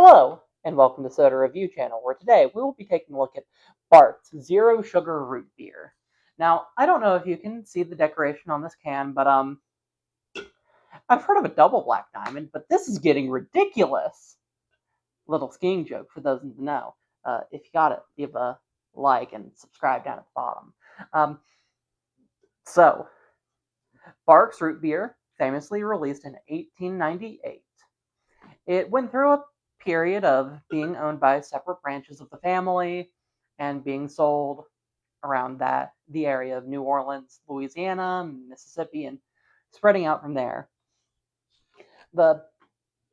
Hello, and welcome to Soda Review Channel, where today we will be taking a look at Barq's Zero Sugar Root Beer. Now, I don't know if you can see the decoration on this can, but I've heard of a double black diamond, but this is getting ridiculous. Little skiing joke for those in the know. If you got it, give a like and subscribe down at the bottom. So, Barq's Root Beer, famously released in 1898. It went through a period of being owned by separate branches of the family and being sold around the area of New Orleans, Louisiana, Mississippi, and spreading out from there. The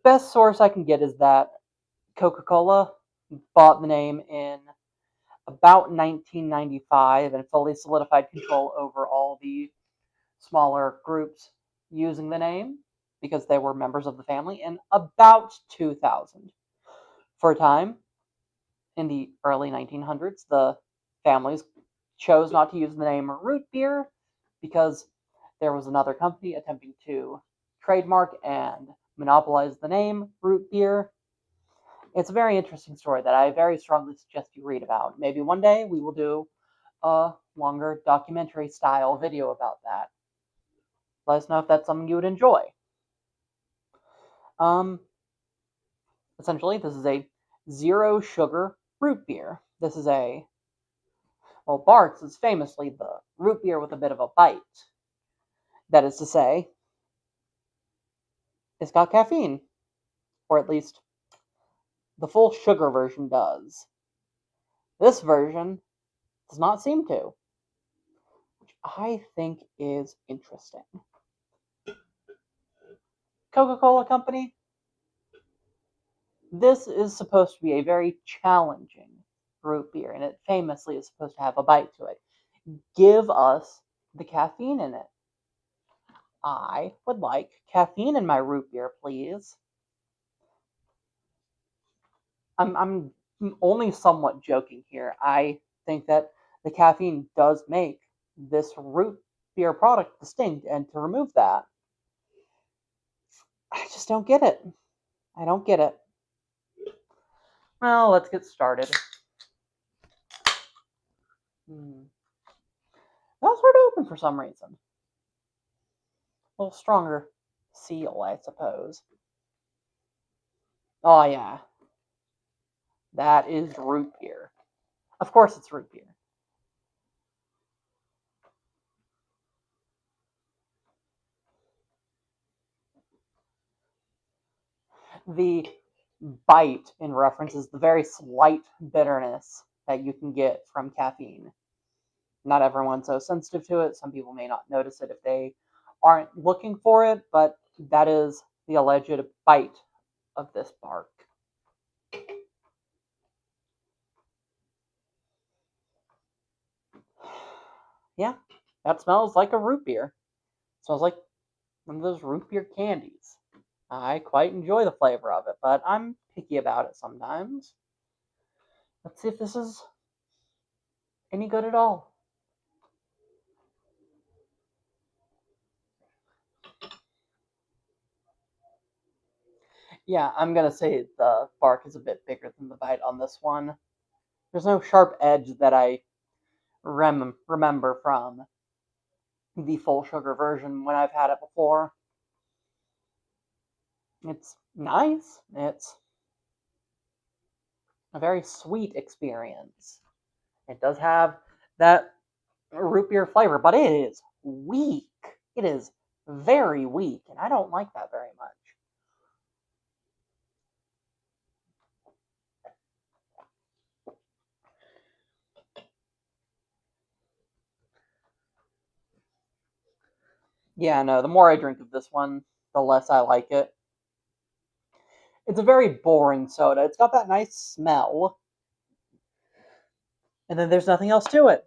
best source I can get is that Coca-Cola bought the name in about 1995 and fully solidified control over all the smaller groups using the name because they were members of the family in about 2000. For a time, in the early 1900s, the families chose not to use the name root beer because there was another company attempting to trademark and monopolize the name root beer. It's a very interesting story that I very strongly suggest you read about. Maybe one day we will do a longer documentary style video about that. Let us know if that's something you would enjoy. Essentially, this is a zero sugar root beer. This is Barq's is famously the root beer with a bit of a bite. That is to say, it's got caffeine, or at least the full sugar version does. This version does not seem to, which I think is interesting. Coca-Cola Company, this is supposed to be a very challenging root beer, and it famously is supposed to have a bite to it. Give us the caffeine in it. I would like caffeine in my root beer, please. I'm only somewhat joking here. I think that the caffeine does make this root beer product distinct, and to remove that, I just don't get it. I don't get it. Well, let's get started. That was hard to open for some reason. A little stronger seal, I suppose. Oh, yeah. That is root beer. Of course it's root beer. The bite in reference is the very slight bitterness that you can get from caffeine. Not everyone's so sensitive to it. Some people may not notice it if they aren't looking for it, but that is the alleged bite of this Barq. Yeah, that smells like a root beer. It smells like one of those root beer candies. I quite enjoy the flavor of it, but I'm picky about it sometimes. Let's see if this is any good at all. Yeah, I'm gonna say the Barq is a bit bigger than the bite on this one. There's no sharp edge that I remember from the full sugar version when I've had it before. It's nice. It's a very sweet experience. It does have that root beer flavor, but it is weak. It is very weak, and I don't like that very much. Yeah, no, the more I drink of this one, the less I like it. It's a very boring soda. It's got that nice smell, and then there's nothing else to it.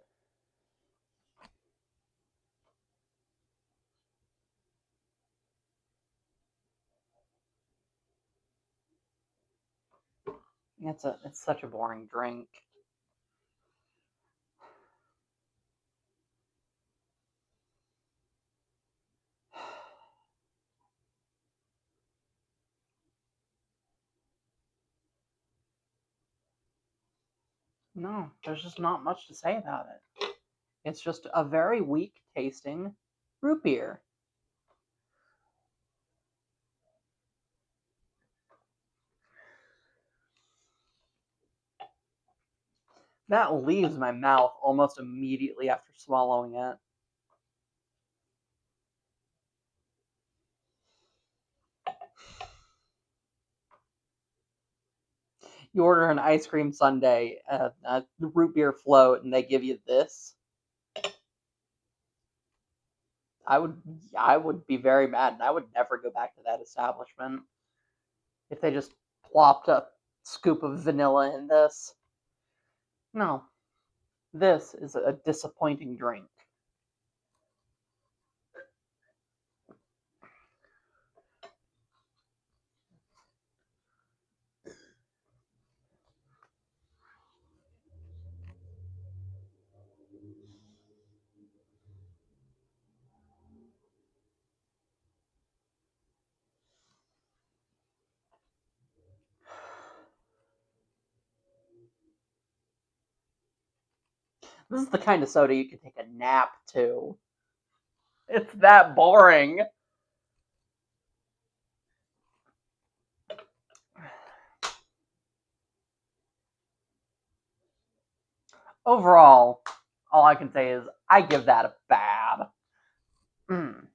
It's such a boring drink. No, there's just not much to say about it. It's just a very weak tasting root beer. That leaves my mouth almost immediately after swallowing it. You order an ice cream sundae, a root beer float, and they give you this. I would, I would be very mad, and I would never go back to that establishment if they just plopped a scoop of vanilla in this. No, this is a disappointing drink. This is the kind of soda you can take a nap to. It's that boring. Overall, all I can say is I give that a bad. Mm.